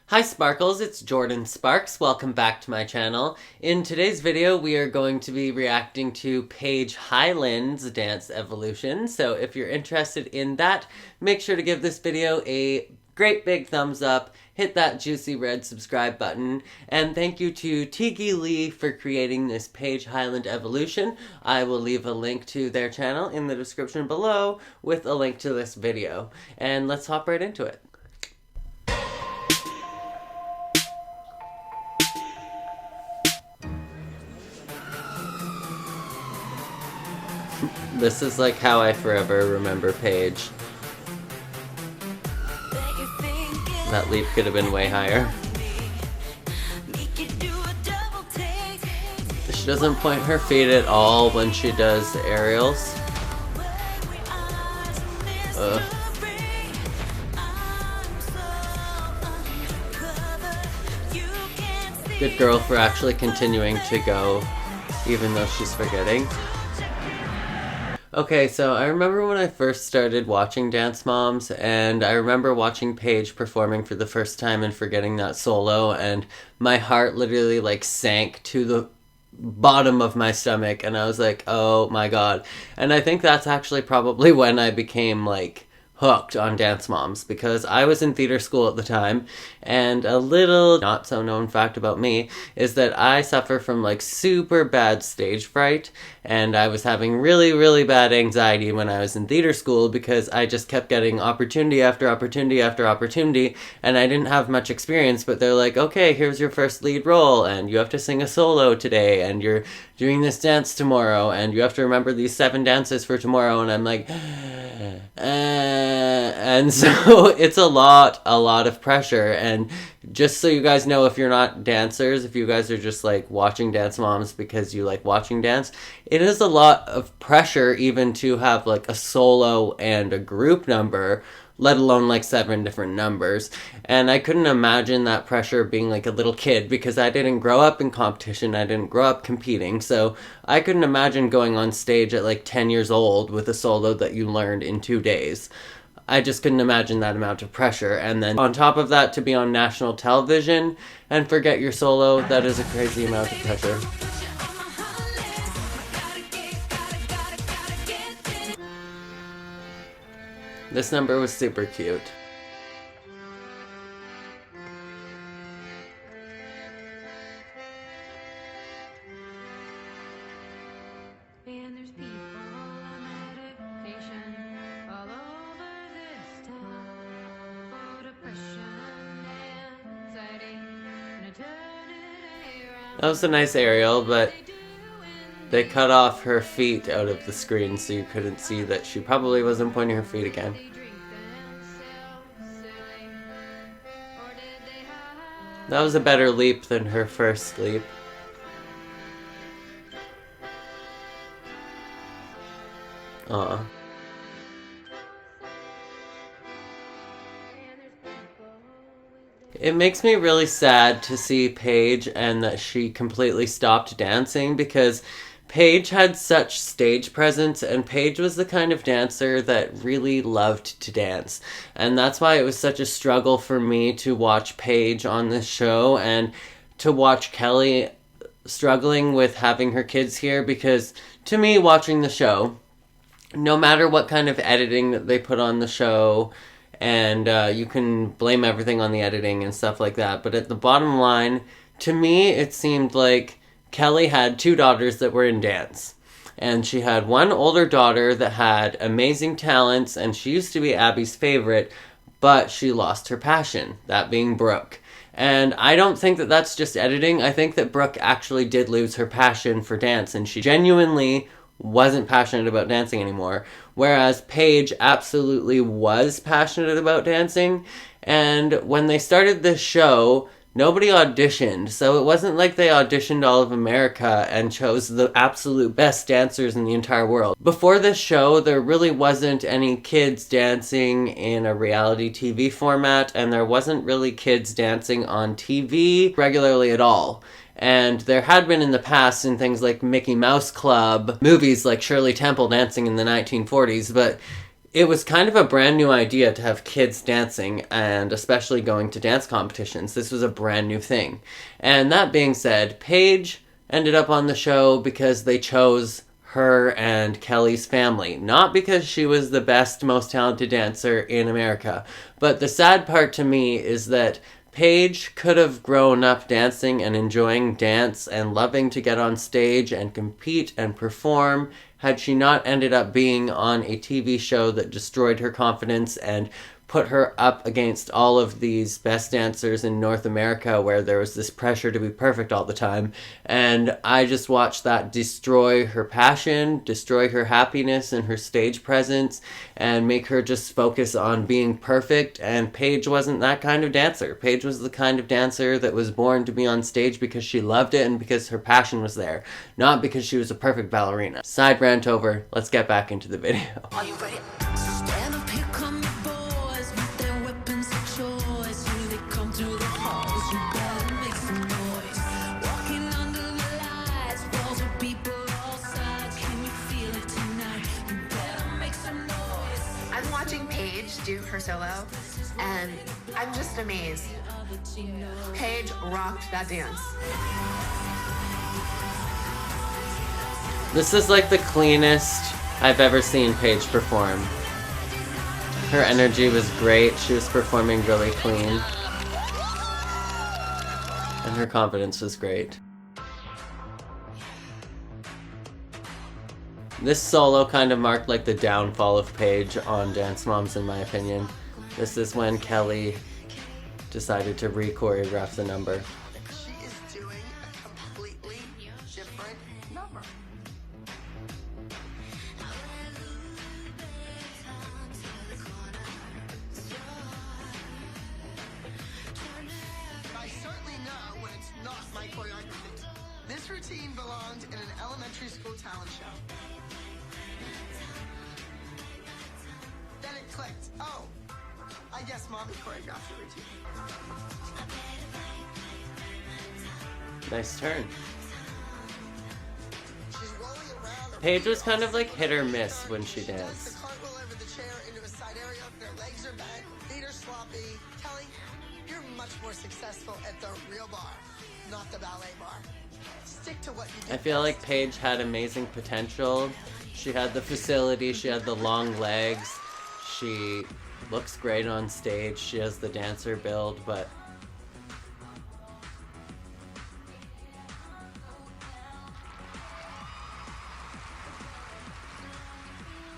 Hi Sparkles, it's Jordan Sparks. Welcome back to my channel. In today's video, we are going to be reacting to Paige Hyland's dance evolution. So if you're interested in that, make sure to give this video a great big thumbs up, hit that juicy red subscribe button, and thank you to Tiki Lee for creating this Paige Hyland evolution. I will leave a link to their channel in the description below with a link to this video. And let's hop right into it. This is like how I forever remember Paige. That leap could have been way higher. She doesn't point her feet at all when she does the aerials. Good girl for actually continuing to go, even though she's forgetting. Okay, so I remember when I first started watching Dance Moms, and I remember watching Paige performing for the first time and forgetting that solo, and my heart literally like sank to the bottom of my stomach, and I was like, oh my god. And I think that's actually probably when I became like hooked on Dance Moms, because I was in theater school at the time, and a little not so known fact about me is that I suffer from like super bad stage fright, and I was having really bad anxiety when I was in theater school because I just kept getting opportunity after opportunity after opportunity, and I didn't have much experience, but they're like, okay, here's your first lead role, and you have to sing a solo today, and you're doing this dance tomorrow, and you have to remember these 7 dances for tomorrow, and I'm like, and so it's a lot of pressure. And just so you guys know, if you're not dancers, if you guys are just like watching Dance Moms because you like watching dance, it is a lot of pressure even to have like a solo and a group number, let alone like 7 different numbers. And I couldn't imagine that pressure being like a little kid, because I didn't grow up in competition, I didn't grow up competing, so I couldn't imagine going on stage at like 10 years old with a solo that you learned in 2 days. I just couldn't imagine that amount of pressure, and then on top of that, to be on national television and forget your solo, that is a crazy amount of pressure. This number was super cute. And there's people on medication all over this town for depression, anxiety, and eternity around. That was a nice aerial, but they cut off her feet out of the screen, so you couldn't see that she probably wasn't pointing her feet again. That was a better leap than her first leap. Aw. It makes me really sad to see Paige and that she completely stopped dancing, because Paige had such stage presence, and Paige was the kind of dancer that really loved to dance. And that's why it was such a struggle for me to watch Paige on this show and to watch Kelly struggling with having her kids here, because to me, watching the show, no matter what kind of editing that they put on the show, and you can blame everything on the editing and stuff like that, but at the bottom line, to me, it seemed like Kelly had 2 daughters that were in dance. And she had one older daughter that had amazing talents, and she used to be Abby's favorite, but she lost her passion, that being Brooke. And I don't think that that's just editing. I think that Brooke actually did lose her passion for dance, and she genuinely wasn't passionate about dancing anymore, whereas Paige absolutely was passionate about dancing. And when they started this show, nobody auditioned, so it wasn't like they auditioned all of America and chose the absolute best dancers in the entire world. Before this show, there really wasn't any kids dancing in a reality TV format, and there wasn't really kids dancing on TV regularly at all. And there had been in the past in things like Mickey Mouse Club, movies like Shirley Temple dancing in the 1940s, but it was kind of a brand new idea to have kids dancing, and especially going to dance competitions. This was a brand new thing. And that being said, Paige ended up on the show because they chose her and Kelly's family, not because she was the best, most talented dancer in America. But the sad part to me is that Paige could have grown up dancing and enjoying dance and loving to get on stage and compete and perform had she not ended up being on a TV show that destroyed her confidence and put her up against all of these best dancers in North America, where there was this pressure to be perfect all the time. And I just watched that destroy her passion, destroy her happiness and her stage presence, and make her just focus on being perfect. And Paige wasn't that kind of dancer. Paige was the kind of dancer that was born to be on stage because she loved it and because her passion was there, not because she was a perfect ballerina. Side rant over. Let's get back into the video. Are you ready? Stand up, here come the boys with their weapons of choice. Here they come through the halls. You better make some noise. Walking under the lights, walls of people all sides. Can you feel it tonight? You better make some noise. I'm watching Paige do her solo, and I'm just amazed. Paige rocked that dance. This is like the cleanest I've ever seen Paige perform. Her energy was great. She was performing really clean. And her confidence was great. This solo kind of marked like the downfall of Paige on Dance Moms, in my opinion. This is when Kelly decided to re-choreograph the number. She is doing a completely different number. I certainly know when it's not my choreography. This routine belonged in an elementary school talent show. Then it clicked. Oh, I guess mommy choreographed the routine. Nice turn. She's rolling around. Paige was kind of like hit or miss when she She does danced. the cartwheel over the chair into a side area. Their legs are bent, feet are sloppy. Kelly, you're much more successful at the real bar, not the ballet bar. Stick to what you do. I feel like Paige had amazing potential. She had the facility, she had the long legs, she looks great on stage, she has the dancer build, but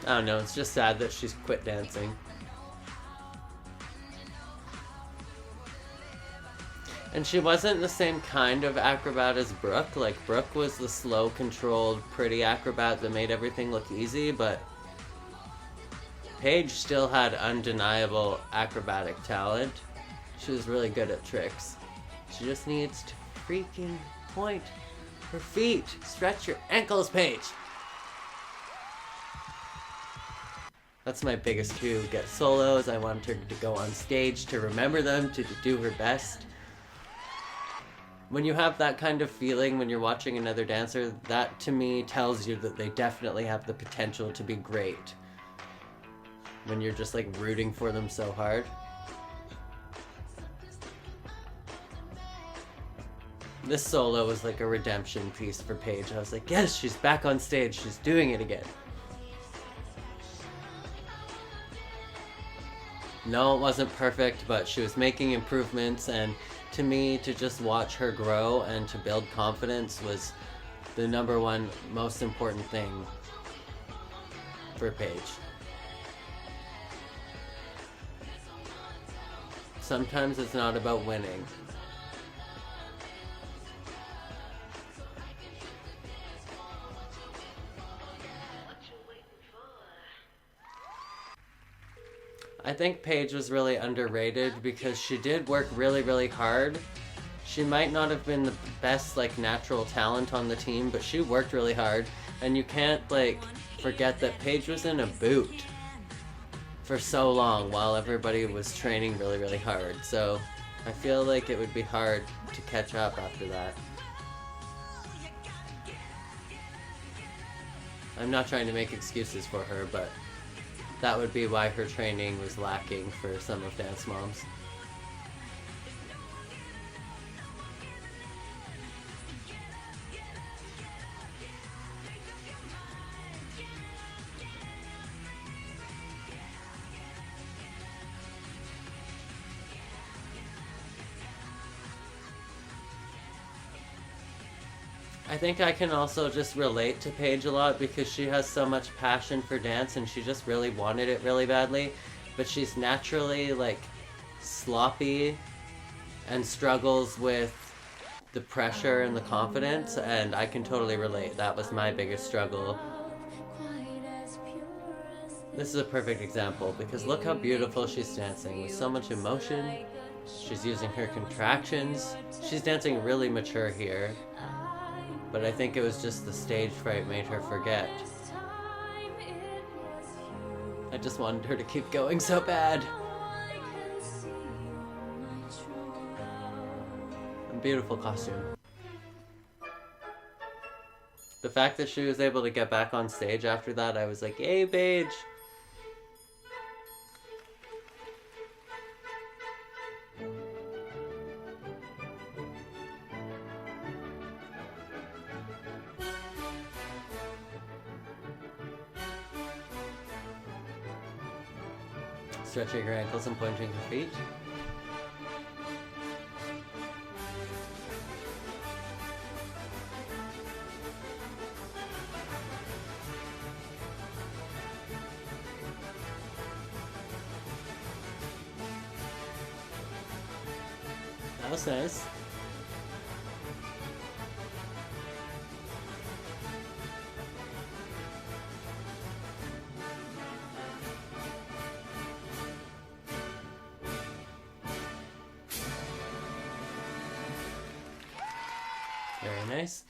I don't know, it's just sad that she's quit dancing. And she wasn't the same kind of acrobat as Brooke. Like, Brooke was the slow, controlled, pretty acrobat that made everything look easy, but Paige still had undeniable acrobatic talent. She was really good at tricks. She just needs to freaking point her feet. Stretch your ankles, Paige. That's my biggest cue. Get solos. I want her to go on stage, to remember them, to do her best. When you have that kind of feeling when you're watching another dancer, that to me tells you that they definitely have the potential to be great. When you're just like rooting for them so hard. This solo was like a redemption piece for Paige. I was like, yes, she's back on stage. She's doing it again. No, it wasn't perfect, but she was making improvements, and to me, to just watch her grow and to build confidence was the number one most important thing for Paige. Sometimes it's not about winning. I think Paige was really underrated because she did work really, really hard. She might not have been the best, like, natural talent on the team, but she worked really hard. And you can't, like, forget that Paige was in a boot for so long while everybody was training really, really hard. So I feel like it would be hard to catch up after that. I'm not trying to make excuses for her, but that would be why her training was lacking for some of Dance Moms. I think I can also just relate to Paige a lot because she has so much passion for dance and she just really wanted it really badly. But she's naturally like sloppy and struggles with the pressure and the confidence, and I can totally relate. That was my biggest struggle. This is a perfect example because look how beautiful she's dancing with so much emotion. She's using her contractions. She's dancing really mature here. But I think it was just the stage fright made her forget. I just wanted her to keep going so bad. A beautiful costume. The fact that she was able to get back on stage after that, I was like, yay, Paige! Stretching her ankles and pointing her feet. That was nice. Very nice.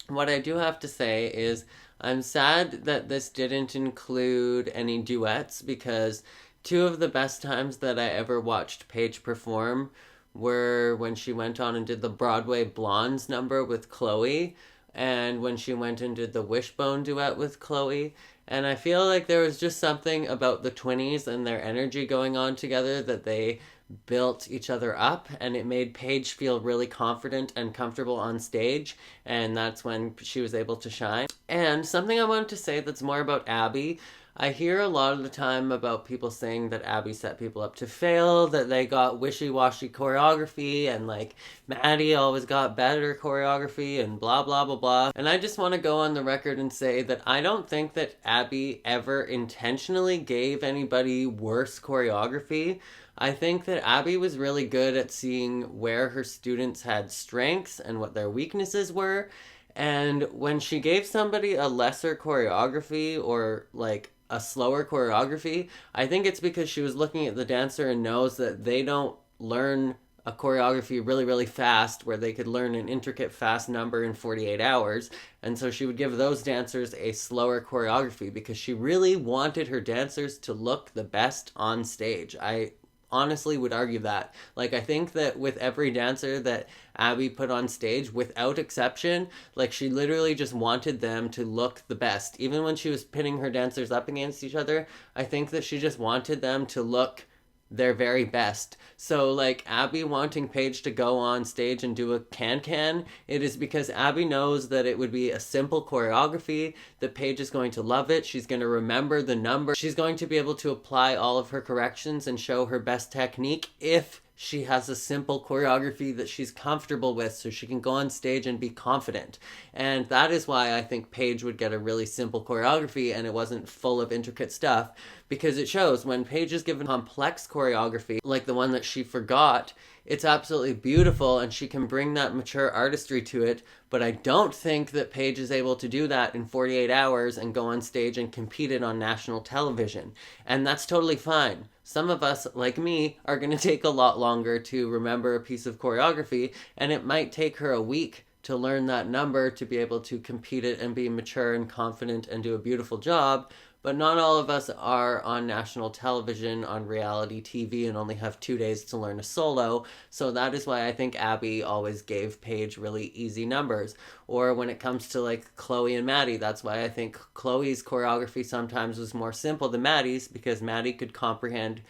What I do have to say is I'm sad that this didn't include any duets because two of the best times that I ever watched Paige perform were when she went on and did the Broadway Blondes number with Chloe and when she went and did the Wishbone duet with Chloe. And I feel like there was just something about the Twinnies and their energy going on together that they built each other up, and it made Paige feel really confident and comfortable on stage, and that's when she was able to shine. And something I wanted to say that's more about Abby. I hear a lot of the time about people saying that Abby set people up to fail, that they got wishy-washy choreography, and like Maddie always got better choreography, and blah blah blah blah. And I just want to go on the record and say that I don't think that Abby ever intentionally gave anybody worse choreography. I think that Abby was really good at seeing where her students had strengths and what their weaknesses were. And when she gave somebody a lesser choreography or like a slower choreography, I think it's because she was looking at the dancer and knows that they don't learn a choreography really, really fast where they could learn an intricate, fast number in 48 hours. And so she would give those dancers a slower choreography because she really wanted her dancers to look the best on stage. I honestly would argue that. Like, I think that with every dancer that Abby put on stage, without exception, like, she literally just wanted them to look the best. Even when she was pitting her dancers up against each other, I think that she just wanted them to look their very best. So, like, Abby wanting Paige to go on stage and do a can-can, it is because Abby knows that it would be a simple choreography, that Paige is going to love it, she's going to remember the number, she's going to be able to apply all of her corrections and show her best technique if she has a simple choreography that she's comfortable with so she can go on stage and be confident. And that is why I think Paige would get a really simple choreography and it wasn't full of intricate stuff, because it shows when Paige is given complex choreography, like the one that she forgot, it's absolutely beautiful and she can bring that mature artistry to it, but I don't think that Paige is able to do that in 48 hours and go on stage and compete it on national television. And that's totally fine. Some of us, like me, are going to take a lot longer to remember a piece of choreography, and it might take her a week to learn that number to be able to compete it and be mature and confident and do a beautiful job. but not all of us are on national television, on reality TV, and only have 2 days to learn a solo. So that is why I think Abby always gave Paige really easy numbers. Or when it comes to like Chloe and Maddie, that's why I think Chloe's choreography sometimes was more simple than Maddie's, because Maddie could comprehend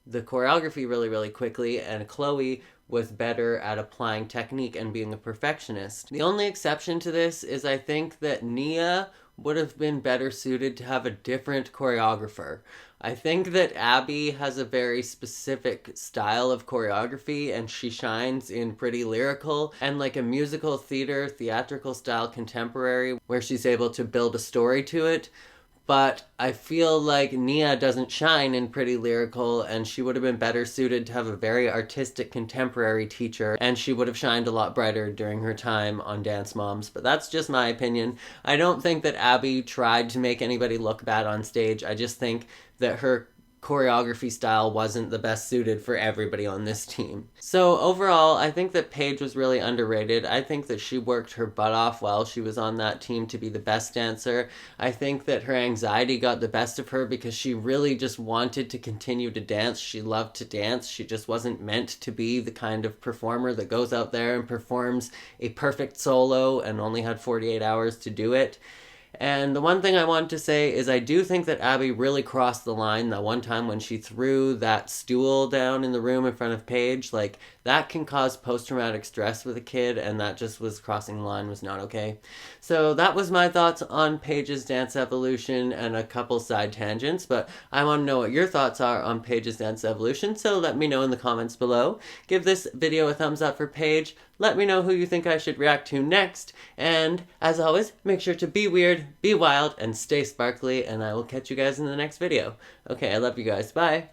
the choreography really, really quickly, and Chloe was better at applying technique and being a perfectionist. The only exception to this is I think that Nia would have been better suited to have a different choreographer. I think that Abby has a very specific style of choreography, and she shines in Pretty Lyrical and like a musical theater, theatrical style contemporary where she's able to build a story to it. But I feel like Nia doesn't shine in Pretty Lyrical, and she would have been better suited to have a very artistic contemporary teacher, and she would have shined a lot brighter during her time on Dance Moms. But that's just my opinion. I don't think that Abby tried to make anybody look bad on stage. I just think that her choreography style wasn't the best suited for everybody on this team. So overall, I think that Paige was really underrated. I think that she worked her butt off while she was on that team to be the best dancer. I think that her anxiety got the best of her because she really just wanted to continue to dance. She loved to dance. She just wasn't meant to be the kind of performer that goes out there and performs a perfect solo and only had 48 hours to do it. And the one thing I want to say is I do think that Abby really crossed the line that one time when she threw that stool down in the room in front of Paige. Like, that can cause post-traumatic stress with a kid, and that just was crossing the line, was not okay. So that was my thoughts on Paige's dance evolution and a couple side tangents, but I want to know what your thoughts are on Paige's dance evolution, so let me know in the comments below. Give this video a thumbs up for Paige. Let me know who you think I should react to next. And as always, make sure to be weird, be wild, and stay sparkly, and I will catch you guys in the next video. Okay, I love you guys. Bye.